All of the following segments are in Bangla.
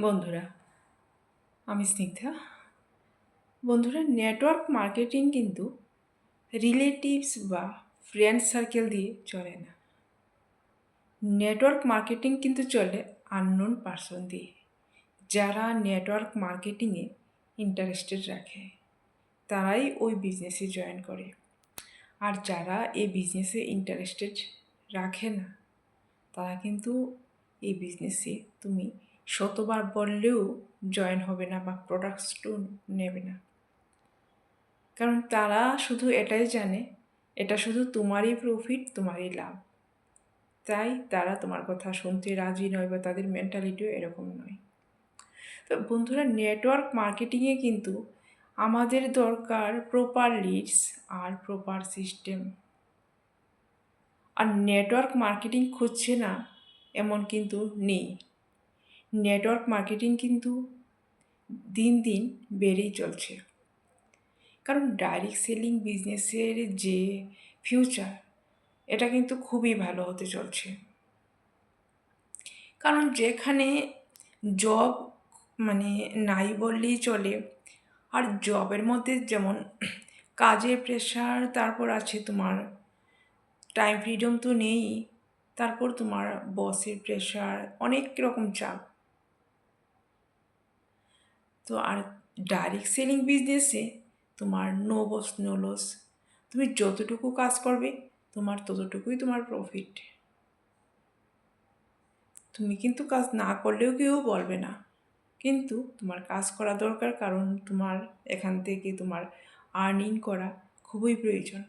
বন্ধুরা, আমি স্নিগ্ধা। বন্ধুরা, নেটওয়ার্ক মার্কেটিং কিন্তু রিলেটিভস বা ফ্রেন্ড সার্কেল দিয়ে চলে না। নেটওয়ার্ক মার্কেটিং কিন্তু চলে আননোন পারসন দিয়ে, যারা নেটওয়ার্ক মার্কেটিংয়ে ইন্টারেস্টেড রাখে তারাই ওই বিজনেসে জয়েন করে। আর যারা এই বিজনেসে ইন্টারেস্টেড রাখে না, তারা কিন্তু এই বিজনেসে তুমি শতবার বললেও জয়েন হবে না বা প্রোডাক্টসও নেবে না। কারণ তারা শুধু এটাই জানে, এটা শুধু তোমারই প্রফিট, তোমারই লাভ। তাই তারা তোমার কথা শুনতে রাজি নয় বা তাদের মেন্টালিটিও এরকম নয়। তো বন্ধুরা, নেটওয়ার্ক মার্কেটিংয়ে কিন্তু আমাদের দরকার প্রপার লিডস আর প্রপার সিস্টেম। আর নেটওয়ার্ক মার্কেটিং খুঁজছে না এমন কিন্তু নেই। নেটওয়ার্ক মার্কেটিং কিন্তু দিন দিন বেড়েই চলছে। কারণ ডাইরেক্ট সেলিং বিজনেসের যে ফিউচার, এটা কিন্তু খুবই ভালো হতে চলছে। কারণ যেখানে জব নাই বললেই চলে, আর জবের মধ্যে যেমন কাজের প্রেশার, তারপর আছে তোমার টাইম ফ্রিডম তো নেই, তারপর তোমার বসের প্রেশার, অনেক রকম চাপ। তো আর ডাইরেক্ট সেলিং বিজনেসে তোমার নো বস নো লস। তুমি যতটুকু কাজ করবে তোমার ততটুকুই তোমার প্রফিট। তুমি কিন্তু কাজ না করলেও কেউ বলবে না, কিন্তু তোমার কাজ করা দরকার, কারণ তোমার এখান থেকে তোমার আর্নিং করা খুবই প্রয়োজন।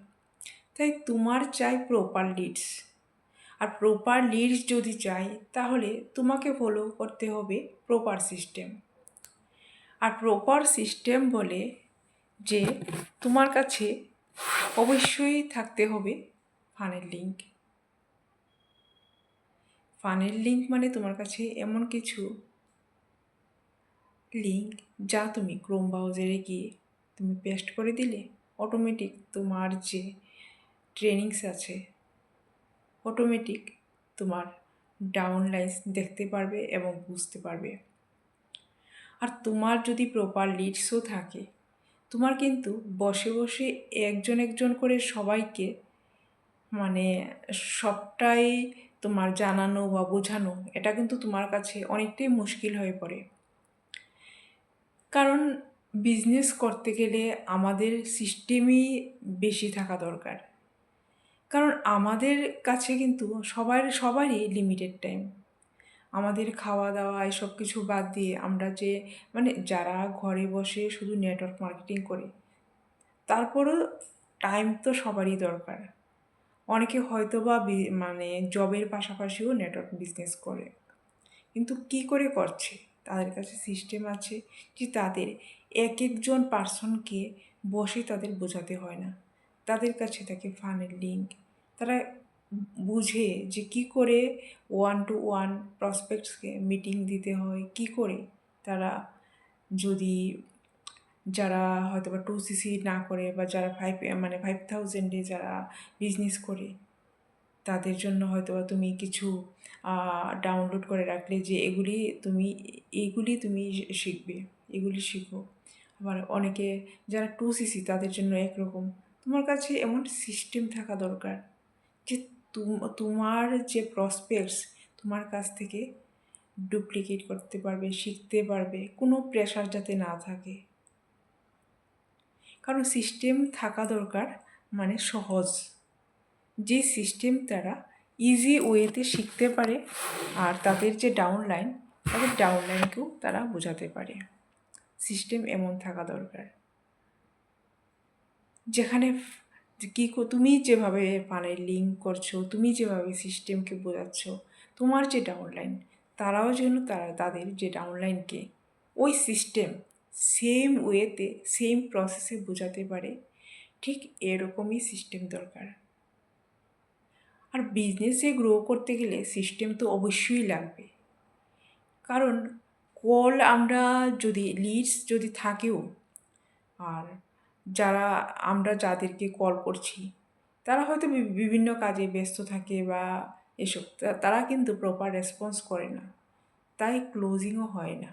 তাই তোমার চাই প্রপার লিডস। আর প্রপার লিডস যদি চাই, তাহলে তোমাকে ফলো করতে হবে প্রপার সিস্টেম। আর প্রপার সিস্টেম বলে যে তোমার কাছে অবশ্যই থাকতে হবে ফানেল লিঙ্ক। ফানেল লিঙ্ক মানে তোমার কাছে এমন কিছু লিঙ্ক যা তুমি ক্রোম ব্রাউজারে গিয়ে তুমি পেস্ট করে দিলে অটোমেটিক তোমার যে ট্রেনিংস আছে, অটোমেটিক তোমার ডাউনলাইন্স দেখতে পারবে এবং বুঝতে পারবে। আর তোমার যদি প্রপার লিডসও থাকে, তোমার কিন্তু বসে বসে একজন একজন করে সবাইকে সবটাই তোমার জানানো বা বোঝানো, এটা কিন্তু তোমার কাছে অনেকটাই মুশকিল হয়ে পড়ে। কারণ বিজনেস করতে গেলে আমাদের সিস্টেমই বেশি থাকা দরকার। কারণ আমাদের কাছে কিন্তু সবারই লিমিটেড টাইম। আমাদের খাওয়া দাওয়া এসব কিছু বাদ দিয়ে আমরা যে যারা ঘরে বসে শুধু নেটওয়ার্ক মার্কেটিং করে, তারপরও টাইম তো সবারই দরকার। অনেকে হয়তো বা জবের পাশাপাশিও নেটওয়ার্ক বিজনেস করে, কিন্তু কি করে করছে? তাদের কাছে সিস্টেম আছে যে তাদের এক একজন পার্সনকে বসে তাদের বোঝাতে হয় না। তাদের কাছে থাকে ফানেল লিঙ্ক। তারা বুঝে যে কি করে 1-to-1 প্রসপেক্টসকে মিটিং দিতে হয়, কি করে তারা যদি যারা হয়তো বা 2cc না করে বা যারা 5,000-এ যারা বিজনেস করে, তাদের জন্য হয়তো বা তুমি কিছু ডাউনলোড করে রাখলে যে এইগুলি তুমি শিখবে, এগুলি শিখো। আবার অনেকে যারা 2cc তাদের জন্য একরকম। তোমার কাছে এমন সিস্টেম থাকা দরকার যে তোমার যে প্রসপেক্টস তোমার কাছ থেকে ডুপ্লিকেট করতে পারবে, শিখতে পারবে, কোনো প্রেশার যাতে না থাকে। কারণ সিস্টেম থাকা দরকার সহজ, যে সিস্টেম তারা ইজি ওয়েতে শিখতে পারে, আর তাদের যে তাদের ডাউনলাইনকেও তারা বোঝাতে পারে। সিস্টেম এমন থাকা দরকার যেখানে তুমি যেভাবে লিঙ্ক করছো, তুমি যেভাবে সিস্টেমকে বোঝাচ্ছ, তোমার যে ডাউনলাইন তারাও যেন তাদের যে ডাউনলাইনকে ওই সিস্টেম সেম ওয়েতে সেম প্রসেসে বোঝাতে পারে। ঠিক এরকমই সিস্টেম দরকার। আর বিজনেসে গ্রো করতে গেলে সিস্টেম তো অবশ্যই লাগবে। কারণ আমরা লিডস যদি থাকেও, আর আমরা যাদেরকে কল করছি তারা হয়তো বিভিন্ন কাজে ব্যস্ত থাকে বা এসব, তারা কিন্তু প্রপার রেসপন্স করে না, তাই ক্লোজিংও হয় না।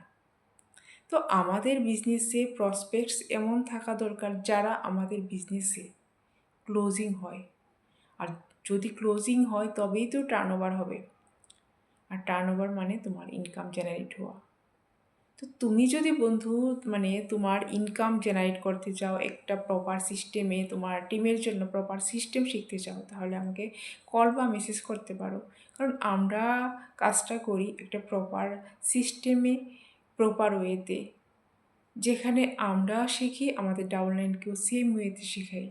তো আমাদের বিজনেসে প্রসপেক্টস এমন থাকা দরকার যারা আমাদের বিজনেসে ক্লোজিং হয়। আর যদি ক্লোজিং হয় তবেই তো টার্নওভার হবে। আর টার্নওভার মানে তোমার ইনকাম জেনারেট হওয়া। তো তুমি যদি বন্ধু মানে তোমার ইনকাম জেনারেট করতে চাও, একটা প্রপার সিস্টেমে তোমার টিমের জন্য প্রপার সিস্টেম শিখতে চাও, তাহলে আমাকে কল বা মেসেজ করতে পারো। কারণ আমরা কাজটা করি একটা প্রপার সিস্টেমে, প্রপার ওয়েতে, যেখানে আমরা শিখি আমাদের ডাউনলাইনকেও সেম ওয়েতে শেখাই।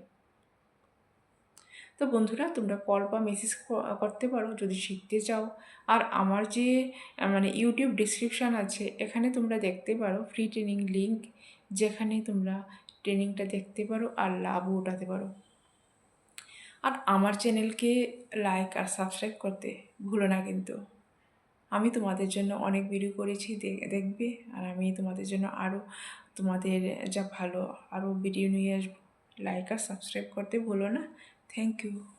তো বন্ধুরা, তোমরা কল বা মেসেজ করতে পারো যদি শিখতে চাও। আর আমার যে মানে ইউটিউব ডিসক্রিপশান আছে, এখানে তোমরা দেখতে পারো ফ্রি ট্রেনিং লিঙ্ক, যেখানে তোমরা ট্রেনিংটা দেখতে পারো আর লাভও উঠাতে পারো। আর আমার চ্যানেলকে লাইক আর সাবস্ক্রাইব করতে ভুলো না কিন্তু। আমি তোমাদের জন্য অনেক ভিডিও করেছি, দেখবে। আর আমি তোমাদের জন্য আরও তোমাদের যা ভালো আরও ভিডিও নিয়ে আসবো। লাইক আর সাবস্ক্রাইব করতে ভুলো না। Thank you.